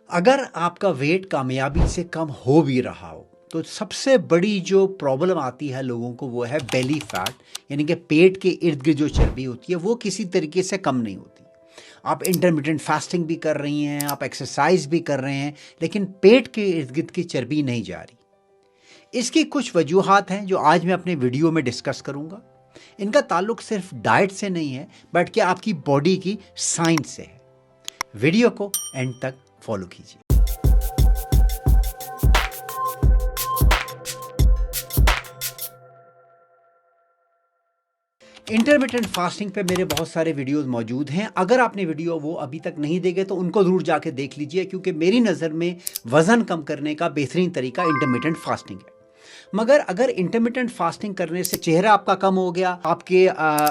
अगर आपका वेट कामयाबी से कम हो भी रहा हो तो सबसे बड़ी जो प्रॉब्लम आती है लोगों को वो है बेली फैट, यानी कि पेट के इर्द गिर्द जो चर्बी होती है वो किसी तरीके से कम नहीं होती। आप इंटरमिटेंट फास्टिंग भी कर रही हैं, आप एक्सरसाइज भी कर रहे हैं, लेकिन पेट के इर्द गिर्द की चर्बी नहीं जा रही। इसकी कुछ वजूहात हैं जो आज मैं अपने वीडियो में डिस्कस करूंगा। इनका ताल्लुक सिर्फ डाइट से नहीं है बल्कि आपकी बॉडी की साइंस से है। वीडियो को एंड तक फॉलो कीजिए। इंटरमिटेंट फास्टिंग पे मेरे बहुत सारे वीडियोस मौजूद हैं। अगर आपने वीडियो वो अभी तक नहीं देखे तो उनको ज़रूर जाके देख लीजिए, क्योंकि मेरी नज़र में वज़न कम करने का बेहतरीन तरीका इंटरमिटेंट फास्टिंग है। मगर अगर इंटरमिटेंट फास्टिंग करने से चेहरा आपका कम हो गया, आपके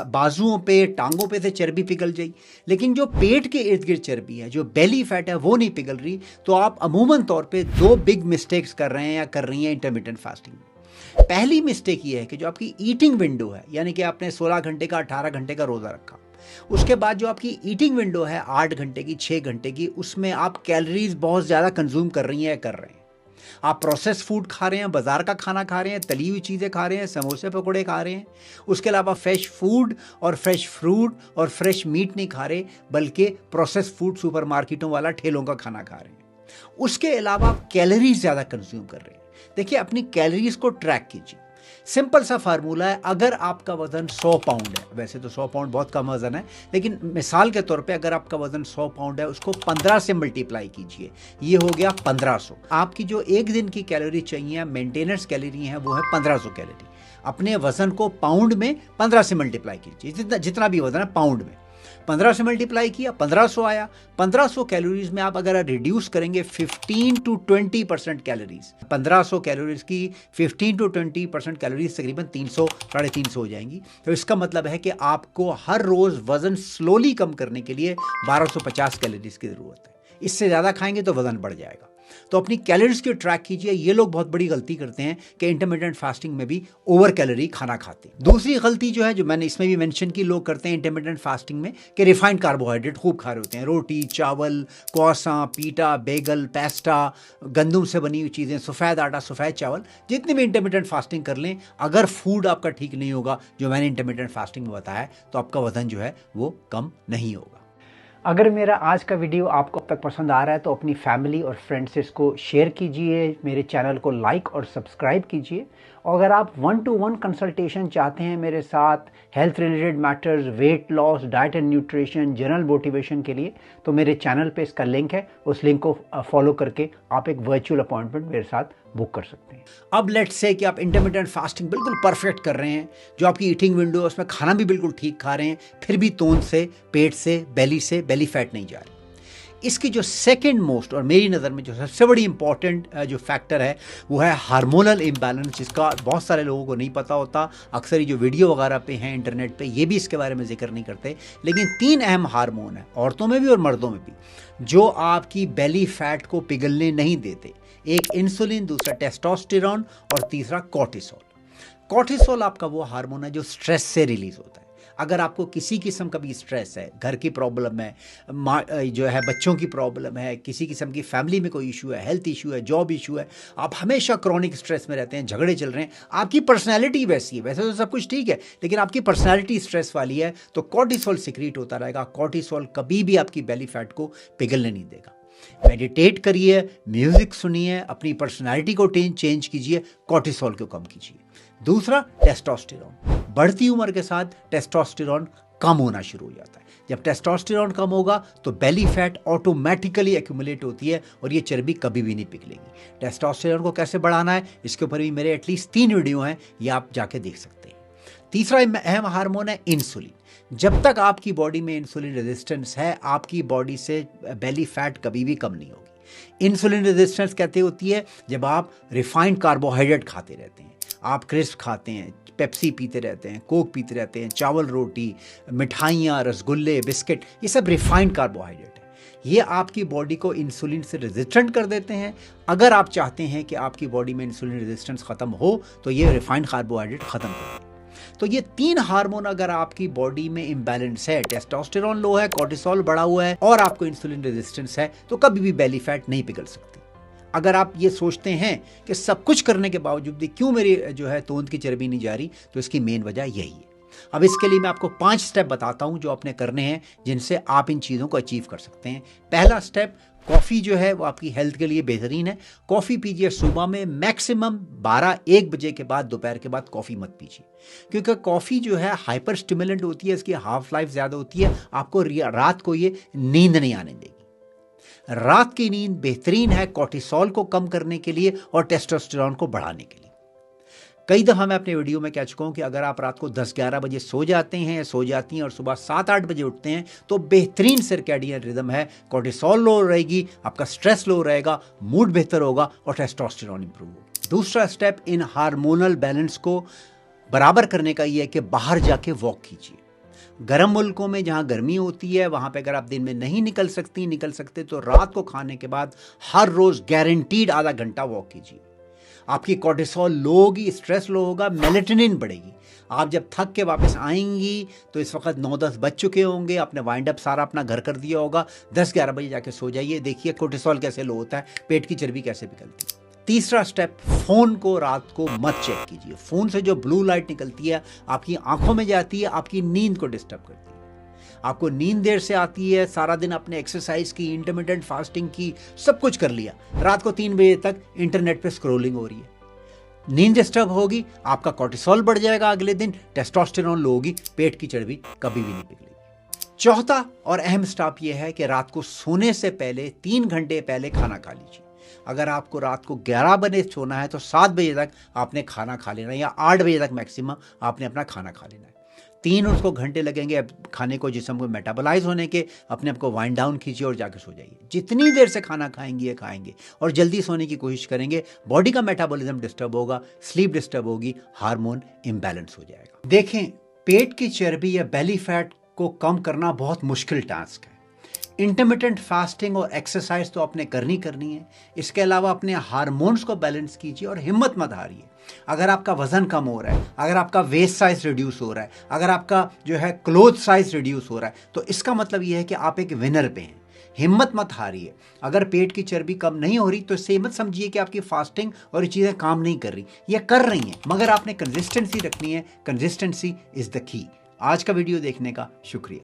बाजुओं पे, टांगों पे से चर्बी पिघल जाई, लेकिन जो पेट के इर्द गिर्द चर्बी है, जो बेली फैट है, वो नहीं पिघल रही, तो आप अमूमन तौर पे दो बिग मिस्टेक्स कर रहे हैं या कर रही हैं इंटरमिटेंट फास्टिंग में। पहली मिस्टेक ये है कि जो आपकी ईटिंग विंडो है, यानी कि आपने 16 घंटे का 18 घंटे का रोज़ा रखा, उसके बाद जो आपकी ईटिंग विंडो है 8 घंटे की, 6 घंटे की, उसमें आप कैलोरीज बहुत ज़्यादा कंज्यूम कर रही हैं या कर रहे हैं। आप प्रोसेस फूड खा रहे हैं, बाजार का खाना खा रहे हैं, तली हुई चीज़ें खा रहे हैं, समोसे पकौड़े खा रहे हैं। उसके अलावा फ्रेश फूड और फ्रेश फ्रूट और फ्रेश मीट नहीं खा रहे, बल्कि प्रोसेस फूड सुपरमार्केटों वाला ठेलों का खाना खा रहे हैं। उसके अलावा आप कैलोरीज ज़्यादा कंज्यूम कर रहे हैं। देखिए, अपनी कैलोरीज को ट्रैक कीजिए। सिंपल सा फार्मूला है। अगर आपका वजन 100 पाउंड है, वैसे तो 100 पाउंड बहुत कम वजन है, लेकिन मिसाल के तौर पे अगर आपका वजन 100 पाउंड है, उसको 15 से मल्टीप्लाई कीजिए, ये हो गया 1500। आपकी जो एक दिन की कैलोरी चाहिए, मेंटेनेंस कैलोरी है, वो है 1500 कैलोरी। अपने वजन को पाउंड में 15 से मल्टीप्लाई कीजिए, जितना भी वजन है पाउंड में 15 से मल्टीप्लाई किया, 1500 आया। 1500 कैलोरीज में आप अगर रिड्यूस करेंगे 15 to 20% कैलोरीज, 1500 कैलोरीज की 15 to 20% कैलोरीज तकरीबन 300 साढ़े 300 हो जाएंगी। तो इसका मतलब है कि आपको हर रोज वजन स्लोली कम करने के लिए 1250 कैलोरीज की जरूरत है। इससे ज़्यादा खाएंगे तो वजन बढ़ जाएगा। तो अपनी कैलोरीज को ट्रैक कीजिए। ये लोग बहुत बड़ी गलती करते हैं कि इंटरमिटेंट फास्टिंग में भी ओवर कैलोरी खाना खाते हैं। दूसरी गलती जो है, जो मैंने इसमें भी मेंशन की, लोग करते हैं इंटरमिटेंट फास्टिंग में कि रिफाइंड कार्बोहाइड्रेट खूब खा रहे होते हैं। रोटी, चावल, क्रोसान, पीटा, बेगल, पेस्टा, गंदम से बनी हुई चीज़ें, सफ़ेद आटा, सफ़ेद चावल, जितनी भी इंटरमिटेंट फास्टिंग कर लें, अगर फूड आपका ठीक नहीं होगा जो मैंने इंटरमिटेंट फास्टिंग में बताया, तो आपका वजन जो है वो कम नहीं होगा। अगर मेरा आज का वीडियो आपको अब तक पसंद आ रहा है तो अपनी फैमिली और फ्रेंड्स से इसको शेयर कीजिए, मेरे चैनल को लाइक और सब्सक्राइब कीजिए। और अगर आप 1-to-1 कंसल्टेशन चाहते हैं मेरे साथ health related matters, weight loss, diet and nutrition, general motivation के लिए, तो मेरे चैनल पे इसका लिंक है। उस लिंक को फॉलो करके आप एक वर्चुअल अपॉइंटमेंट मेरे साथ बुक कर सकते हैं। अब लेट्स से कि आप इंटरमिटेंट फास्टिंग बिल्कुल परफेक्ट कर रहे हैं, जो आपकी ईटिंग विंडो है उसमें खाना भी बिल्कुल ठीक खा रहे हैं, फिर भी तोंद से, पेट से, बेली फैट नहीं जा रही। इसकी जो सेकंड मोस्ट और मेरी नज़र में जो सबसे बड़ी इंपॉर्टेंट जो फैक्टर है वो है हार्मोनल इम्बैलेंस, जिसका बहुत सारे लोगों को नहीं पता होता। अक्सर ये जो वीडियो वगैरह पे हैं इंटरनेट पे, ये भी इसके बारे में जिक्र नहीं करते। लेकिन 3 अहम हार्मोन हैं, औरतों में भी और मर्दों में भी, जो आपकी बेली फैट को पिघलने नहीं देते। एक इंसुलिन, दूसरा टेस्टोस्टेरोन और तीसरा कॉर्टिसोल। कॉर्टिसोल आपका वो हार्मोन है जो स्ट्रेस से रिलीज होता है। अगर आपको किसी किस्म का भी स्ट्रेस है, घर की प्रॉब्लम है, जो है बच्चों की प्रॉब्लम है, किसी किस्म की फैमिली में कोई इशू है, हेल्थ इशू है, जॉब इशू है, आप हमेशा क्रॉनिक स्ट्रेस में रहते हैं, झगड़े चल रहे हैं, आपकी पर्सनैलिटी वैसी है, वैसे तो सब कुछ ठीक है, लेकिन आपकी पर्सनैलिटी स्ट्रेस वाली है, तो कॉर्टिसोल सिक्रीट होता रहेगा। कॉर्टिसोल कभी भी आपकी बेली फैट को पिघलने नहीं देगा। मेडिटेट करिए, म्यूजिक सुनिए, अपनी पर्सनैलिटी को चेंज कीजिए, कॉर्टिसोल को कम कीजिए। दूसरा, टेस्टोस्टेरोन। बढ़ती उम्र के साथ टेस्टोस्टेरोन कम होना शुरू हो जाता है। जब टेस्टोस्टेरोन कम होगा तो बेली फैट ऑटोमेटिकली एक्यूमुलेट होती है और ये चर्बी कभी भी नहीं पिघलेगी। टेस्टोस्टेरोन को कैसे बढ़ाना है, इसके ऊपर भी मेरे एटलीस्ट 3 वीडियो हैं, ये आप जाके देख सकते हैं। तीसरा अहम हार्मोन है इंसुलिन। जब तक आपकी बॉडी में इंसुलिन रेजिस्टेंस है, आपकी बॉडी से बेली फैट कभी भी कम नहीं होगी। इंसुलिन रेजिस्टेंस कहते होती है जब आप रिफाइंड कार्बोहाइड्रेट खाते रहते हैं, आप क्रिस्प खाते हैं, पेप्सी पीते रहते हैं, कोक पीते रहते हैं, चावल, रोटी, मिठाइयाँ, रसगुल्ले, बिस्किट, ये सब रिफाइंड कार्बोहाइड्रेट है। ये आपकी बॉडी को इंसुलिन से रेजिस्टेंट कर देते हैं। अगर आप चाहते हैं कि आपकी बॉडी में इंसुलिन रेजिस्टेंस ख़त्म हो तो ये रिफाइंड कार्बोहाइड्रेट ख़त्म करें। तो ये 3 हार्मोन अगर आपकी बॉडी में इम्बैलेंस है, टेस्टोस्टेरोन लो है, कोर्टिसोल बढ़ा हुआ है और आपको इंसुलिन रेजिस्टेंस है, तो कभी भी बेली फैट नहीं पिघल सकती। अगर आप ये सोचते हैं कि सब कुछ करने के बावजूद भी क्यों मेरी जो है तोंद की चर्बी नहीं जा रही, तो इसकी मेन वजह यही है। अब इसके लिए मैं आपको 5 स्टेप बताता हूं जो आपने करने हैं, जिनसे आप इन चीज़ों को अचीव कर सकते हैं। पहला स्टेप, कॉफ़ी जो है वो आपकी हेल्थ के लिए बेहतरीन है। कॉफ़ी पीजिए सुबह में, मैक्सिमम 12-1 बजे के बाद, दोपहर के बाद कॉफ़ी मत पीजिए, क्योंकि कॉफ़ी जो है हाइपर स्टिमुलेंट होती है, इसकी हाफ लाइफ ज़्यादा होती है, आपको रात को ये नींद नहीं आने देगी। रात की नींद बेहतरीन है कोर्टिसोल को कम करने के लिए और टेस्टोस्टेरोन को बढ़ाने के लिए। कई दफ़ा मैं अपने वीडियो में कह चुका हूं कि अगर आप रात को 10-11 बजे सो जाते हैं, सो जाती हैं और सुबह 7-8 बजे उठते हैं, तो बेहतरीन सर्कैडियन रिदम है। कोर्टिसोल लो रहेगी, आपका स्ट्रेस लो रहेगा, मूड बेहतर होगा और टेस्टोस्टेरोन इंप्रूव होगा। दूसरा स्टेप इन हार्मोनल बैलेंस को बराबर करने का ये है कि बाहर जाके वॉक कीजिए। गर्म मुल्कों में जहाँ गर्मी होती है वहाँ पे अगर आप दिन में नहीं निकल सकते तो रात को खाने के बाद हर रोज़ गारंटीड आधा घंटा वॉक कीजिए। आपकी कोर्टिसोल लो होगी, स्ट्रेस लो होगा, मेलेटोनिन बढ़ेगी। आप जब थक के वापस आएंगी तो इस वक्त 9-10 बज चुके होंगे, आपने वाइंड अप सारा अपना घर कर दिया होगा, 10-11 बजे जाके सो जाइए, देखिए कोर्टिसोल कैसे लो होता है, पेट की चर्बी कैसे निकलती है। तीसरा स्टेप, फ़ोन को रात को मत चेक कीजिए। फ़ोन से जो ब्लू लाइट निकलती है आपकी आंखों में जाती है, आपकी नींद को डिस्टर्ब करती है। आपको नींद देर से आती है, सारा दिन आपने एक्सरसाइज की, इंटरमिटेंट फास्टिंग की, सब कुछ कर लिया, रात को 3 बजे तक इंटरनेट पे स्क्रॉलिंग हो रही है, नींद डिस्टर्ब होगी, आपका कोर्टिसोल बढ़ जाएगा, अगले दिन टेस्टोस्टेरोन लो होगी, पेट की चर्बी कभी भी नहीं पिघलेगी। चौथा और अहम स्टेप यह है कि रात को सोने से पहले 3 घंटे पहले खाना खा लीजिए। अगर आपको रात को 11 बजे सोना है तो 7 बजे तक आपने खाना खा लेना है, या 8 बजे तक मैक्सिमम आपने अपना खाना खा लेना है। 3 उसको घंटे लगेंगे खाने को, जिसम को मेटाबोलाइज होने के, अपने आप को वाइंड डाउन कीजिए और जाकर सो जाइए। जितनी देर से खाना खाएंगे और जल्दी सोने की कोशिश करेंगे, बॉडी का मेटाबॉलिज्म डिस्टर्ब होगा, स्लीप डिस्टर्ब होगी, हार्मोन इम्बैलेंस हो जाएगा। देखें, पेट की चर्बी या बेली फैट को कम करना बहुत मुश्किल टास्क है। इंटरमिटेंट फास्टिंग और एक्सरसाइज तो आपने करनी है। इसके अलावा अपने हार्मोन्स को बैलेंस कीजिए और हिम्मत मत हारिए। अगर आपका वजन कम हो रहा है, अगर आपका वेस्ट साइज रिड्यूस हो रहा है, अगर आपका जो है क्लोथ साइज रिड्यूस हो रहा है, तो इसका मतलब यह है कि आप एक विनर पे हैं। हिम्मत मत हारिए। अगर पेट की चर्बी कम नहीं हो रही तो इससे मत समझिए कि आपकी फास्टिंग और ये चीज़ें काम नहीं कर रही, ये कर रही हैं, मगर आपने कंसिस्टेंसी रखनी है। Consistency is the key. आज का वीडियो देखने का शुक्रिया।